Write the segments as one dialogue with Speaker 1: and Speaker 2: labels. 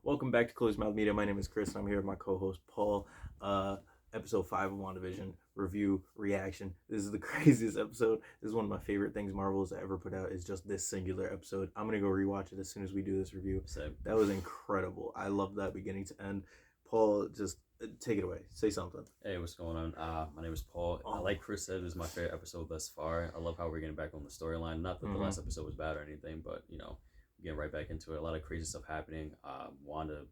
Speaker 1: Welcome back to Closed Mouth Media. My name is Chris, and I'm here with my co-host Paul. Episode 5 of WandaVision review reaction. This is the craziest episode. This is one of my favorite things Marvel has ever put out. Is just this singular episode. I'm gonna go rewatch it as soon as we do this review.
Speaker 2: Same.
Speaker 1: That was incredible. I love that beginning to end. Paul, just take it away. Say something.
Speaker 2: Hey, what's going on? My name is Paul. Like Chris said, it was my favorite episode thus far. I love how we're getting back on the storyline. Not that the last episode was bad or anything, but getting right back into it. A lot of crazy stuff happening. Wanda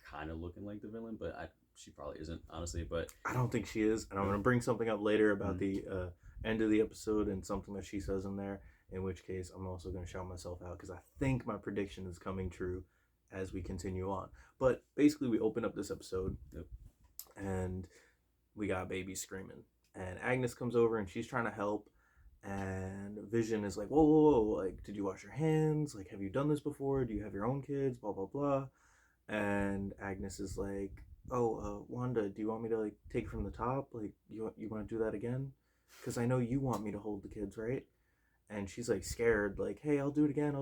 Speaker 2: kind of looking like the villain, but she probably isn't, honestly. But
Speaker 1: I don't think she is, and I'm gonna bring something up later about the end of the episode and something that she says in there. In which case, I'm also gonna shout myself out because I think my prediction is coming true as we continue on. But basically, we open up this episode, and we got babies screaming, and Agnes comes over and she's trying to help. And Vision is like, whoa, whoa, whoa, like, did you wash your hands? Like, have you done this before? Do you have your own kids? Blah, blah, blah. And Agnes is like, oh, Wanda, do you want me to, like, take from the top? Like, you want to do that again? Because I know you want me to hold the kids, right? And she's, like, scared, like, hey, I'll do it again.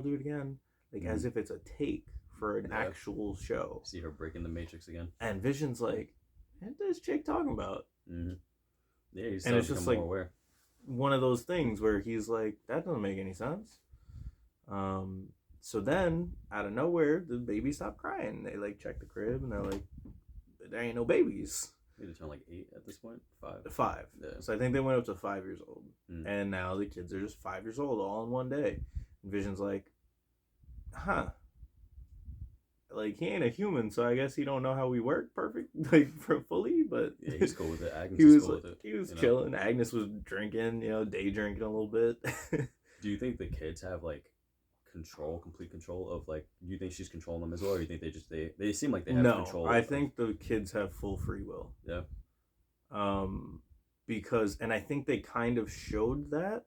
Speaker 1: Like, as if it's a take for an actual show.
Speaker 2: See her breaking the Matrix again.
Speaker 1: And Vision's like, what is Jake talking about?
Speaker 2: Yeah, he's starting to become more aware.
Speaker 1: One of those things where he's like, that doesn't make any sense. So then out of nowhere the babies stop crying. They like check the crib and they're like, there ain't no babies.
Speaker 2: They turn like 8 at this point.
Speaker 1: 5.
Speaker 2: Yeah.
Speaker 1: So I think they went up to 5 years old. And now the kids are just 5 years old all in one day. And Vision's like, huh, like, he ain't a human, so I guess he don't know how we work perfect, like, fully, but
Speaker 2: yeah, he's cool with it. Agnes
Speaker 1: is
Speaker 2: cool with it.
Speaker 1: He was chilling. Agnes was drinking, day drinking a little bit.
Speaker 2: Do you think the kids have, like, complete control of, like, do you think she's controlling them as well, or do you think they seem like they have control?
Speaker 1: No, I think the kids have full free will.
Speaker 2: Yeah.
Speaker 1: Because, and I think they kind of showed that,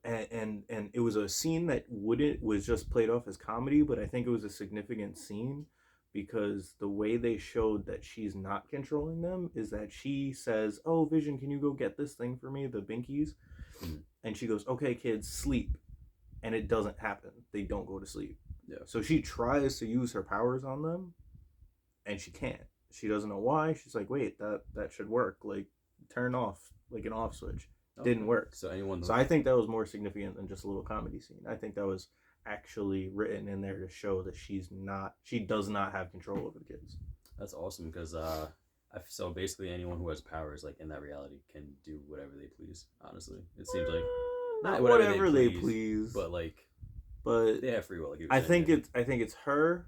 Speaker 1: and it was a scene that was just played off as comedy, but I think it was a significant scene because the way they showed that she's not controlling them is that she says, oh, Vision, can you go get this thing for me, the binkies? And she goes, okay, kids, sleep. And it doesn't happen. They don't go to sleep.
Speaker 2: Yeah.
Speaker 1: So she tries to use her powers on them, and she can't. She doesn't know why. She's like, wait, that should work. Like, turn off, like an off switch. Didn't work. So I think that was more significant than just a little comedy scene. I think that was actually written in there to show that she does not have control over the kids.
Speaker 2: That's awesome because so basically anyone who has powers like in that reality can do whatever they please. Honestly, it seems like
Speaker 1: not whatever they please,
Speaker 2: but they have free will. Like
Speaker 1: I think it's her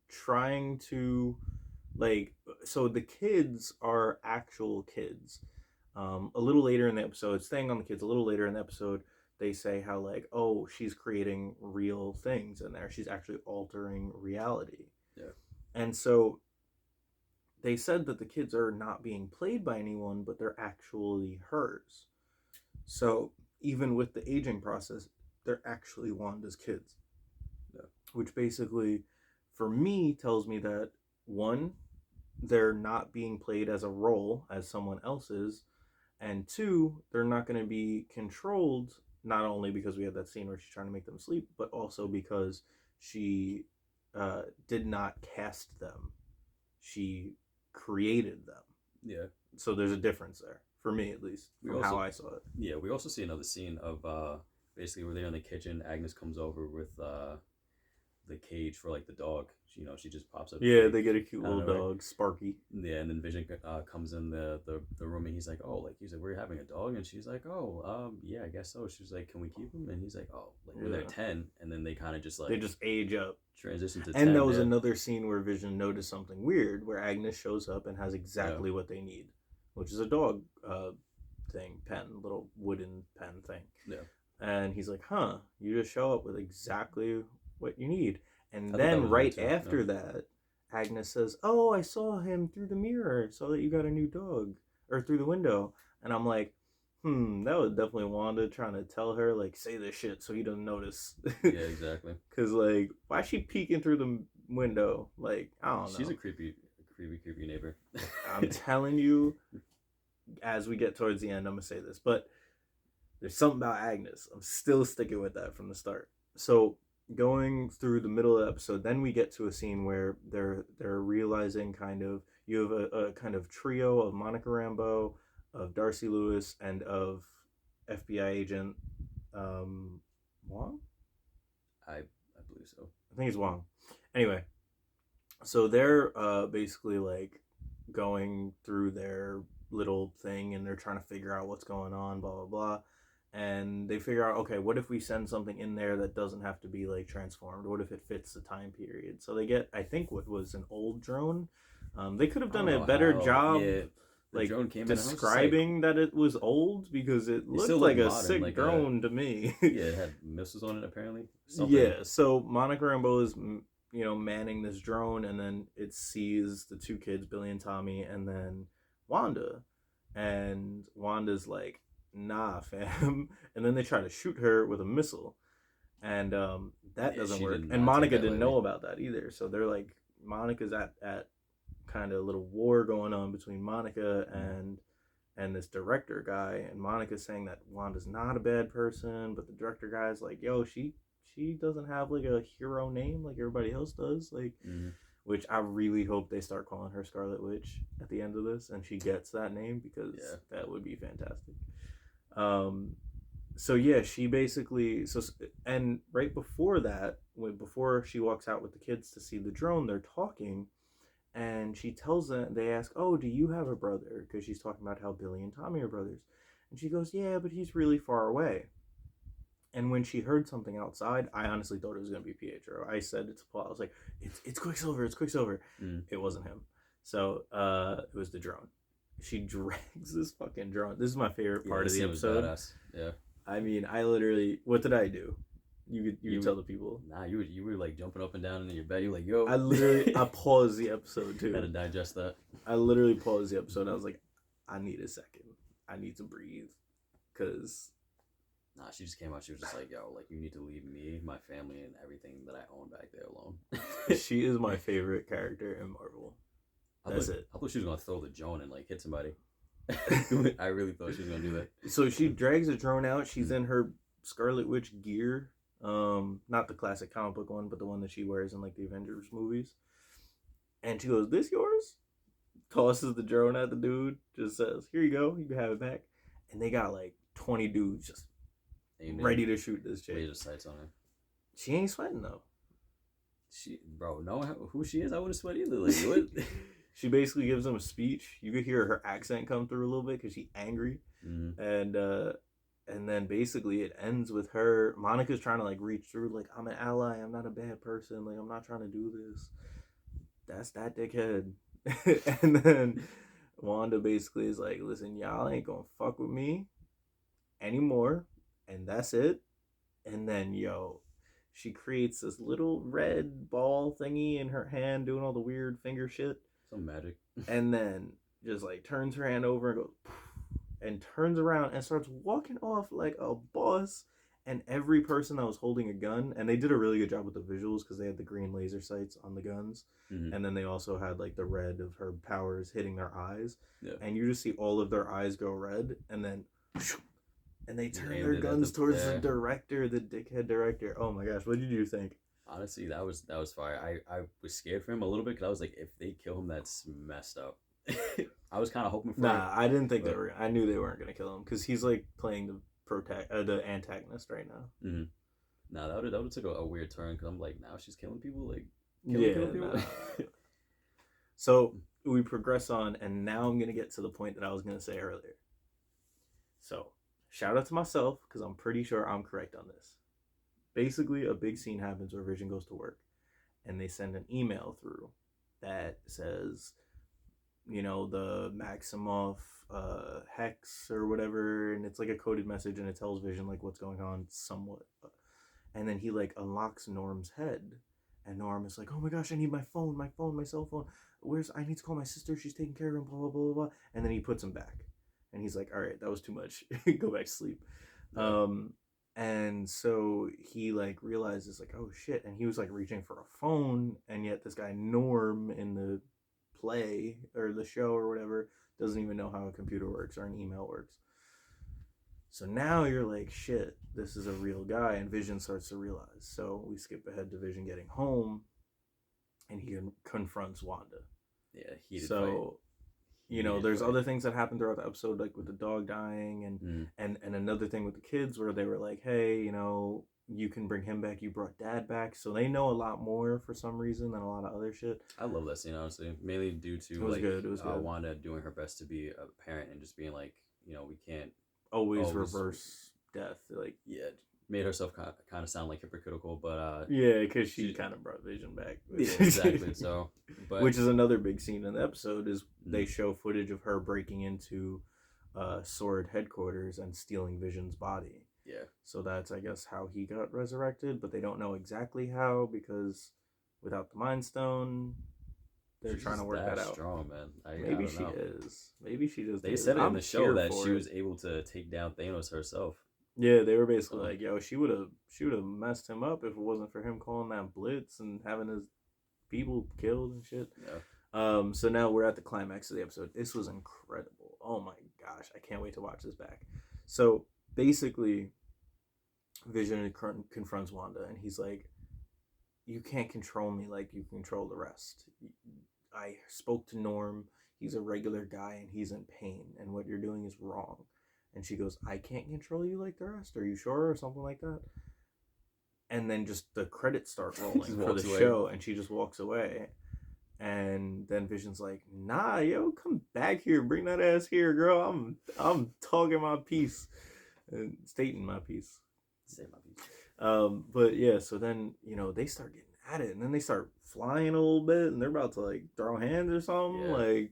Speaker 1: trying to, like, so the kids are actual kids. A little later in the episode, staying on the kids, a little later in the episode, they say how, like, oh, she's creating real things in there. She's actually altering reality.
Speaker 2: Yeah.
Speaker 1: And so they said that the kids are not being played by anyone, but they're actually hers. So even with the aging process, they're actually Wanda's kids.
Speaker 2: Yeah.
Speaker 1: Which basically, for me, tells me that, one, they're not being played as a role as someone else's, and 2, they're not going to be controlled, not only because we had that scene where she's trying to make them sleep, but also because she did not cast them. She created them.
Speaker 2: Yeah.
Speaker 1: So there's a difference there, for me at least, from how I saw it.
Speaker 2: Yeah, we also see another scene of basically where they're in the kitchen. Agnes comes over with the cage for, like, the dog. She just pops up.
Speaker 1: Yeah, they get a cute little dog, Sparky.
Speaker 2: Yeah, and then Vision comes in the room and he's like, we're having a dog, and she's like, yeah, I guess so. She's like, can we keep him? And he's like, oh, like when they're 10, and then they kind of just like
Speaker 1: they just age up,
Speaker 2: transition to 10.
Speaker 1: And that was another scene where Vision noticed something weird, where Agnes shows up and has exactly what they need, which is a dog little wooden pen thing.
Speaker 2: Yeah.
Speaker 1: And he's like, huh, you just show up with exactly what you need. And then right after that, Agnes says, oh, I saw him through the mirror, saw that you got a new dog, or through the window. And I'm like, that was definitely Wanda trying to tell her, like, say this shit so he doesn't notice.
Speaker 2: Yeah, exactly.
Speaker 1: Because, like, why is she peeking through the window? Like, I don't know.
Speaker 2: She's a creepy neighbor.
Speaker 1: I'm telling you, as we get towards the end, I'm going to say this, but there's something about Agnes. I'm still sticking with that from the start. So going through the middle of the episode, then we get to a scene where they're realizing kind of you have a kind of trio of Monica Rambeau, of Darcy Lewis, and of FBI agent Wong.
Speaker 2: I believe so.
Speaker 1: I think it's Wong. Anyway, so they're basically like going through their little thing and they're trying to figure out what's going on, blah blah blah. And they figure out, okay, what if we send something in there that doesn't have to be like transformed? What if it fits the time period? So they get, I think, what was an old drone. They could have done a better job,
Speaker 2: yeah,
Speaker 1: like
Speaker 2: drone came
Speaker 1: describing that it was old, because it looked like a
Speaker 2: modern,
Speaker 1: sick
Speaker 2: like
Speaker 1: drone to me.
Speaker 2: Yeah, it had missiles on it apparently. Something.
Speaker 1: Yeah, so Monica Rambeau is manning this drone, and then it sees the two kids, Billy and Tommy, and then Wanda, and Wanda's like, nah, fam. And then they try to shoot her with a missile, and that doesn't work. And Monica didn't know about that either, so they're like, Monica's at kind of a little war going on between Monica and this director guy, and Monica's saying that Wanda's not a bad person, but the director guy's like, yo, she doesn't have like a hero name like everybody else does, like, which I really hope they start calling her Scarlet Witch at the end of this, and she gets that name, because that would be fantastic. So yeah, she basically, and right before that, before she walks out with the kids to see the drone, they're talking, and she tells them, they ask, oh, do you have a brother? Because she's talking about how Billy and Tommy are brothers. And she goes, yeah, but he's really far away. And when she heard something outside, I honestly thought it was going to be Pietro. I said it to Paul, I was like, it's Quicksilver, it's Quicksilver. It wasn't him. So it was the drone. She drags this fucking drone. This is my favorite part of the episode.
Speaker 2: Was yeah.
Speaker 1: I mean, I literally, what did I do? You tell the people.
Speaker 2: Nah, you were like jumping up and down in your bed. You were like, yo.
Speaker 1: I paused the episode too.
Speaker 2: Had to digest that.
Speaker 1: I literally paused the episode. I was like, I need a second. I need to breathe. Because.
Speaker 2: Nah, she just came out. She was just like, yo, like, you need to leave me, my family, and everything that I own back there alone.
Speaker 1: She is my favorite character in Marvel. That's it.
Speaker 2: I thought she was going to throw the drone and like hit somebody. I really thought she was going to do that.
Speaker 1: So she drags the drone out. She's in her Scarlet Witch gear. Not the classic comic book one, but the one that she wears in like the Avengers movies. And she goes, this yours? Tosses the drone at the dude. Just says, here you go. You can have it back. And they got like 20 dudes just ready to shoot this chick.
Speaker 2: Laser sights on her.
Speaker 1: She ain't sweating though.
Speaker 2: Know who she is? I wouldn't sweat either. Like, what?
Speaker 1: She basically gives them a speech. You could hear her accent come through a little bit because she's angry. And then basically it ends with her. Monica's trying to like reach through, like, I'm an ally. I'm not a bad person. Like, I'm not trying to do this. That's that dickhead. And then Wanda basically is like, listen, y'all ain't gonna fuck with me anymore. And that's it. And then, she creates this little red ball thingy in her hand, doing all the weird finger shit.
Speaker 2: Some magic.
Speaker 1: And then just like turns her hand over and goes, and turns around and starts walking off like a boss. And every person that was holding a gun, and they did a really good job with the visuals because they had the green laser sights on the guns. And then they also had like the red of her powers hitting their eyes. Yeah. And you just see all of their eyes go red, and then and they turn their guns towards the director, the dickhead director. Oh my gosh, what did you think?
Speaker 2: Honestly, that was fire. I was scared for him a little bit because I was like, if they kill him, that's messed up. I was kind of hoping for.
Speaker 1: Nah, I didn't think they were. I knew they weren't gonna kill him because he's like playing the antagonist right now.
Speaker 2: Nah, that would have took a weird turn because I'm like, now she's killing people, like
Speaker 1: killing people. Nah. So we progress on, and now I'm gonna get to the point that I was gonna say earlier. So shout out to myself because I'm pretty sure I'm correct on this. Basically, a big scene happens where Vision goes to work, and they send an email through that says, the Maximoff hex or whatever, and it's like a coded message, and it tells Vision like what's going on somewhat. And then he like unlocks Norm's head, and Norm is like, oh my gosh, I need my phone, my cell phone. I need to call my sister, she's taking care of him, blah, blah, blah, blah. And then he puts him back. And he's like, all right, that was too much. Go back to sleep. And so he like realizes like, oh shit. And he was like reaching for a phone. And yet this guy Norm in the play or the show or whatever doesn't even know how a computer works or an email works. So now you're like, shit, this is a real guy, and Vision starts to realize. So we skip ahead to Vision getting home, and he confronts Wanda.
Speaker 2: Yeah, heated
Speaker 1: so,
Speaker 2: fight.
Speaker 1: There's other things that happen throughout the episode, like with the dog dying, and another thing with the kids where they were like, hey, you can bring him back. You brought Dad back, so they know a lot more for some reason than a lot of other shit.
Speaker 2: I love that scene, honestly, mainly due to
Speaker 1: It was good.
Speaker 2: Wanda doing her best to be a parent and just being like, we can't
Speaker 1: always reverse death. Like,
Speaker 2: yeah, made herself kind of sound like hypocritical, but
Speaker 1: yeah, because she kind of brought Vision back.
Speaker 2: Yeah, exactly. So,
Speaker 1: which is another big scene in the episode is they show footage of her breaking into Sword headquarters and stealing Vision's body.
Speaker 2: Yeah.
Speaker 1: So that's, I guess, how he got resurrected, but they don't know exactly how because without the Mind Stone, they're trying to work that out.
Speaker 2: Strong, man.
Speaker 1: Maybe she is. Maybe she just.
Speaker 2: They said it in the show that she was able to take down Thanos herself.
Speaker 1: Yeah, they were basically like, yo, she would have messed him up if it wasn't for him calling that blitz and having his people killed and shit.
Speaker 2: Yeah.
Speaker 1: So now we're at the climax of the episode. This was incredible. Oh my gosh, I can't wait to watch this back. So basically, Vision confronts Wanda, and he's like, you can't control me like you control the rest. I spoke to Norm. He's a regular guy, and he's in pain, and what you're doing is wrong. And she goes, I can't control you like the rest. Are you sure? Or something like that. And then just the credits start rolling for the show, and she just walks away. And then Vision's like, nah, yo, come back here. Bring that ass here, girl. I'm talking my piece. And stating my piece.
Speaker 2: Say my piece.
Speaker 1: But yeah, so then, they start getting at it. And then they start flying a little bit. And they're about to, like, throw hands or something. Yeah. Like...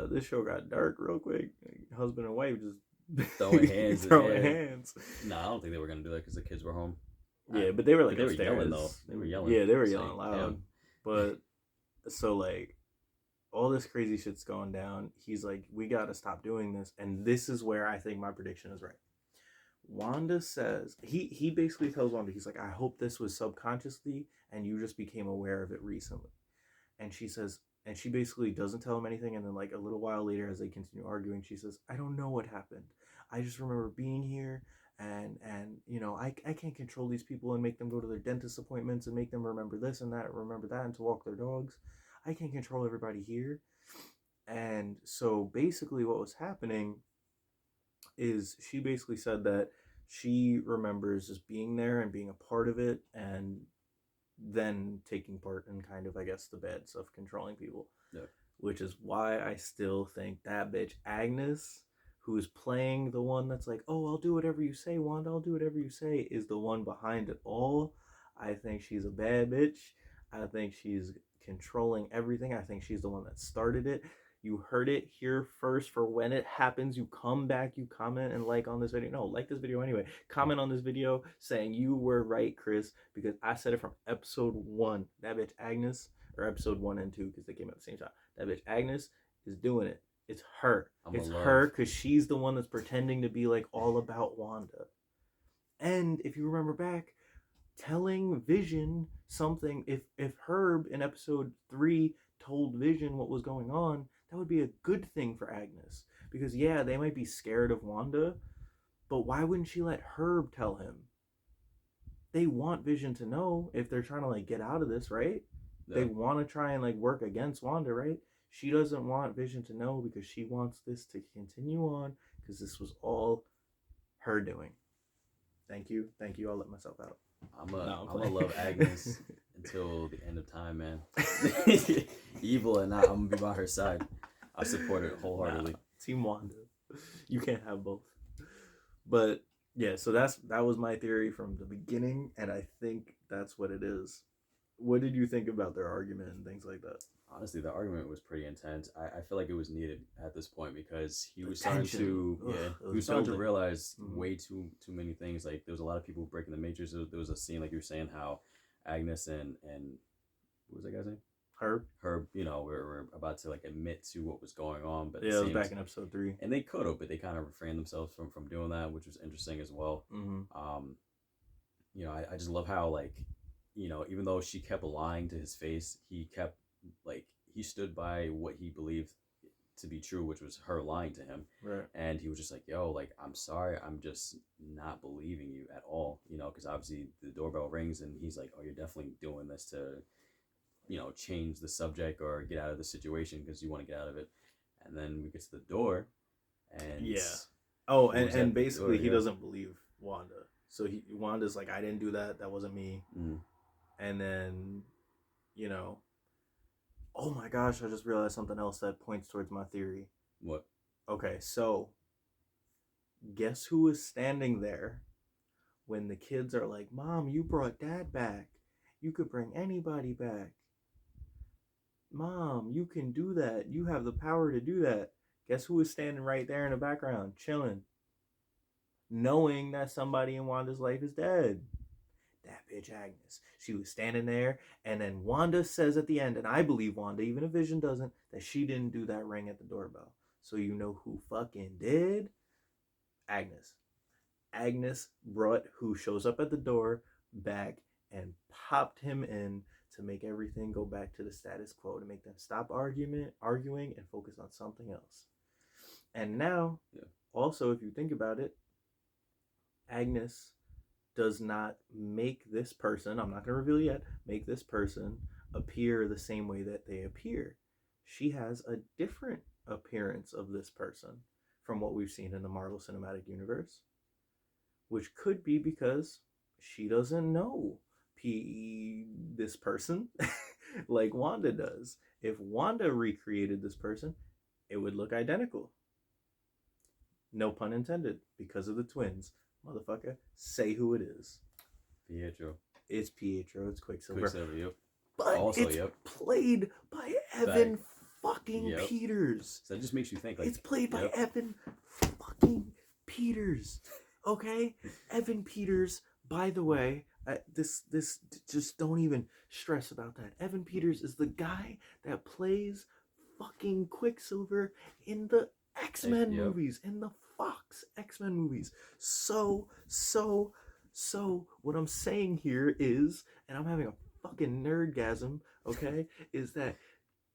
Speaker 1: this show got dark real quick. Husband and wife just
Speaker 2: throwing hands.
Speaker 1: hands.
Speaker 2: No, I don't think they were gonna do that because the kids were home.
Speaker 1: Yeah, but they were like
Speaker 2: they
Speaker 1: upstairs.
Speaker 2: were yelling though. They were yelling.
Speaker 1: Yeah, they were yelling loud. But so like all this crazy shit's going down. He's like, we gotta stop doing this, and this is where I think my prediction is right. Wanda says he basically tells Wanda, he's like, I hope this was subconsciously and you just became aware of it recently. And she says. And she basically doesn't tell him anything. And then like a little while later, as they continue arguing, she says, I don't know what happened. I just remember being here and I can't control these people and make them go to their dentist appointments and make them remember this and that, remember that, and to walk their dogs. I can't control everybody here. And so basically what was happening is she basically said that she remembers just being there and being a part of it and then taking part in kind of, I guess, the bad stuff, controlling people.
Speaker 2: Yeah.
Speaker 1: Which is why I still think that bitch Agnes, who's playing the one that's like, oh, I'll do whatever you say, Wanda, I'll do whatever you say, is the one behind it all. I think she's a bad bitch. I think she's controlling everything. I think she's the one that started it. You heard it here first. For when it happens, you come back, you comment and like on this video. No, like this video anyway. Comment on this video saying you were right, Chris, because I said it from episode 1. That bitch Agnes, or episode 1 and 2, because they came out at the same time. That bitch Agnes is doing it. It's her. It's her, because she's the one that's pretending to be like all about Wanda. And if you remember back, telling Vision something, if Herb in episode 3 told Vision what was going on, that would be a good thing for Agnes. Because yeah, they might be scared of Wanda, but why wouldn't she let Herb tell him? They want Vision to know if they're trying to like get out of this, right? Yeah. They want to try and like work against Wanda, right? She doesn't want Vision to know because she wants this to continue on, because this was all her doing. Thank you. I'll let myself out.
Speaker 2: I'm gonna love Agnes until the end of time, man. Evil or not, I'm gonna be by her side. I support it wholeheartedly.
Speaker 1: Team Wanda. You can't have both. But yeah, so that was my theory from the beginning, and I think that's what it is. What did you think about their argument and things like that?
Speaker 2: Honestly, the argument was pretty intense. I feel like it was needed at this point because he was starting to realize way too many things. Like there was a lot of people breaking the Matrix. There was a scene like you were saying how Agnes and what was that guy's name? Herb, we're about to like admit to what was going on, but
Speaker 1: yeah, it was back in episode 3,
Speaker 2: and they could have, but they kind of refrained themselves from doing that, which was interesting as well. I just love how like, even though she kept lying to his face, he kept like he stood by what he believed to be true, which was her lying to him.
Speaker 1: Right.
Speaker 2: And he was just like, yo, like, I'm sorry, I'm just not believing you at all, you know, because obviously the doorbell rings and he's like, oh, you're definitely doing this to, you know, change the subject or get out of the situation because you want to get out of it. And then we get to the door and
Speaker 1: yeah. Oh,
Speaker 2: who's
Speaker 1: and
Speaker 2: at the
Speaker 1: basically
Speaker 2: door?
Speaker 1: he
Speaker 2: Yeah.
Speaker 1: doesn't believe Wanda. So Wanda's like, I didn't do that. That wasn't me.
Speaker 2: Mm.
Speaker 1: And then, you know, oh my gosh, I just realized something else that points towards my theory.
Speaker 2: What?
Speaker 1: Okay, so guess who was standing there when the kids are like, Mom, you brought Dad back. You could bring anybody back. Mom, you can do that. You have the power to do that. Guess who was standing right there in the background, chilling, knowing that somebody in Wanda's life is dead? That bitch Agnes. She was standing there, and then Wanda says at the end, and I believe Wanda, even if Vision doesn't, that she didn't do that ring at the doorbell. So you know who fucking did? Agnes. Agnes brought who shows up at the door back and popped him in to make everything go back to the status quo, to make them stop arguing and focus on something else. And now, also, if you think about it, Agnes does not make this person, I'm not going to reveal yet, make this person appear the same way that they appear. She has a different appearance of this person from what we've seen in the Marvel Cinematic Universe, which could be because she doesn't know this person like Wanda does. If Wanda recreated this person, it would look identical. No pun intended, because of the twins. Motherfucker, say who it is.
Speaker 2: Pietro.
Speaker 1: It's Pietro. It's Quicksilver.
Speaker 2: Quicksilver, yep.
Speaker 1: But
Speaker 2: also,
Speaker 1: it's played by Evan fucking
Speaker 2: Yep. Peters. So that just makes you think. Like,
Speaker 1: it's played by Evan fucking Peters. Okay, Evan Peters. By the way, this just don't even stress about that. Evan Peters is the guy that plays fucking Quicksilver in the X-Men movies, in the Fox X-Men movies. So what I'm saying here is, and I'm having a fucking nerdgasm, okay, is that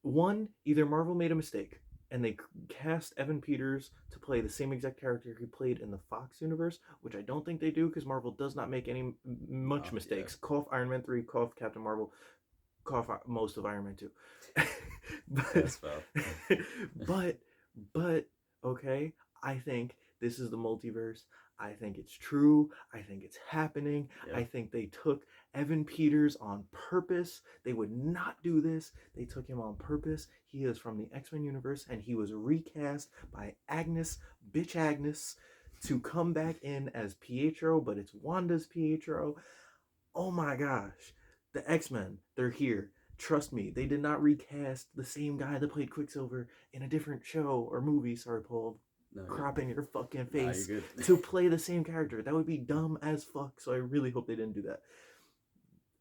Speaker 1: one, either Marvel made a mistake and they cast Evan Peters to play the same exact character he played in the Fox universe, which I don't think they do because Marvel does not make much mistakes. Yeah. Cough Iron Man 3, cough Captain Marvel, cough most of Iron Man 2. but okay, I think this is the multiverse. I think it's true. I think it's happening. Yep. I think they took Evan Peters on purpose. They would not do this. They took him on purpose. He is from the X-Men universe, and he was recast by Agnes, bitch Agnes, to come back in as Pietro, but it's Wanda's Pietro. Oh my gosh. The X-Men, they're here. Trust me, they did not recast the same guy that played Quicksilver in a different show or movie. Sorry, Paul. No, cropping your fucking face to play the same character. That would be dumb as fuck. So I really hope they didn't do that.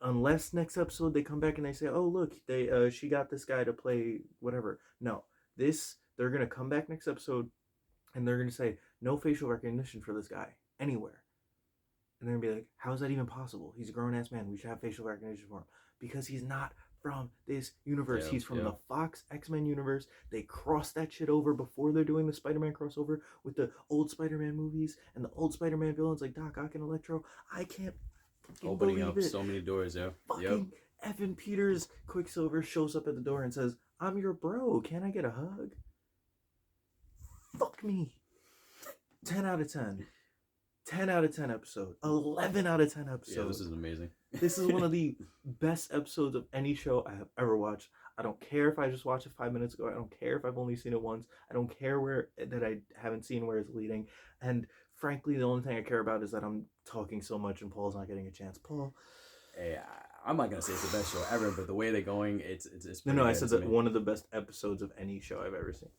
Speaker 1: Unless next episode they come back and they say, "Oh look, she got this guy to play whatever." No, they're gonna come back next episode and they're gonna say no facial recognition for this guy anywhere. And they're gonna be like, "How is that even possible? He's a grown ass man. We should have facial recognition for him because he's not from this universe. He's from the Fox X-Men universe. They crossed that shit over before they're doing the Spider-Man crossover with the old Spider-Man movies and the old Spider-Man villains like Doc Ock and Electro. I can't
Speaker 2: opening up so many doors there.
Speaker 1: Fucking Evan Peters Quicksilver shows up at the door and says, "I'm your bro. Can I get a hug?" Fuck me. 10 out of 10. 10 out of 10 episode. 11 out of 10 episodes.
Speaker 2: Yeah, this is amazing.
Speaker 1: This is one of the best episodes of any show I have ever watched. I don't care if I just watched it 5 minutes ago. I don't care if I've only seen it once. I don't care that I haven't seen where it's leading. And frankly, the only thing I care about is that I'm talking so much and Paul's not getting a chance. Paul.
Speaker 2: Hey, I'm not going to say it's the best show ever, but the way they're going, it's
Speaker 1: No, I said that one of the best episodes of any show I've ever seen.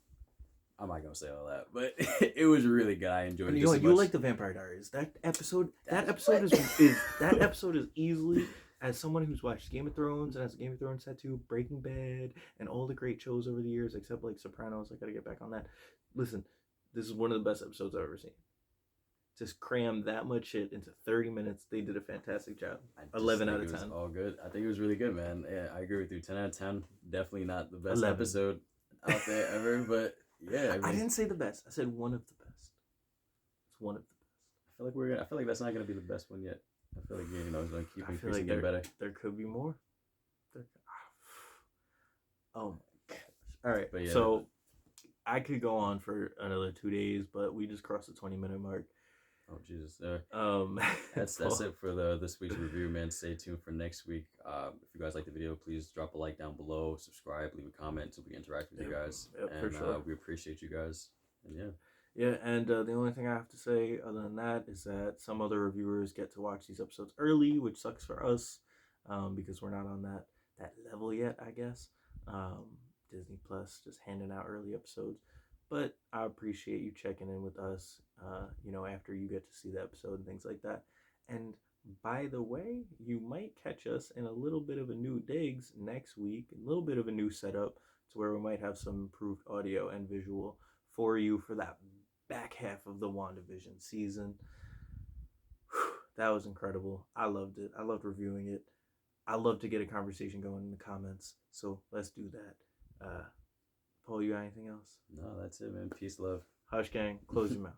Speaker 2: I'm not gonna say all that, but it was really good. I enjoyed it.
Speaker 1: You like the Vampire Diaries. That episode is easily, as someone who's watched Game of Thrones and has a Game of Thrones tattoo, Breaking Bad, and all the great shows over the years, except like Sopranos. I gotta get back on that. Listen, this is one of the best episodes I've ever seen. Just cram that much shit into 30 minutes. They did a fantastic job. 11 out of 10.
Speaker 2: All good. I think it was really good, man. Yeah, I agree with you. 10 out of 10. Definitely not the best episode out there ever, but Yeah, I
Speaker 1: I
Speaker 2: mean,
Speaker 1: didn't say the best. I said one of the best. It's one of the
Speaker 2: I feel like that's not gonna be the best one yet. I feel like it's gonna
Speaker 1: best.
Speaker 2: keep
Speaker 1: I feel
Speaker 2: increasing,
Speaker 1: like
Speaker 2: getting better.
Speaker 1: there could be more. There, oh my gosh! All right,
Speaker 2: But yeah,
Speaker 1: so I could go on for another 2 days, but we just crossed the 20-minute mark.
Speaker 2: oh Jesus, that's
Speaker 1: Paul,
Speaker 2: it for this week's review, man. Stay tuned for next week. If you guys like the video, please drop a like down below, subscribe, leave a comment so we can interact with you guys,
Speaker 1: yep, for
Speaker 2: and
Speaker 1: sure.
Speaker 2: we appreciate you guys. And yeah.
Speaker 1: Yeah, and the only thing I have to say other than that is that some other reviewers get to watch these episodes early, which sucks for us because we're not on that level yet, I guess. Um, Disney Plus just handing out early episodes, but I appreciate you checking in with us. After you get to see the episode and things like that. And by the way, you might catch us in a little bit of a new digs next week, a little bit of a new setup to where we might have some improved audio and visual for you for that back half of the WandaVision season. Whew, that was incredible. I loved it. I loved reviewing it. I love to get a conversation going in the comments. So let's do that. Paul, you got anything else?
Speaker 2: No, that's it, man. Peace, love.
Speaker 1: Hush gang, close your mouth.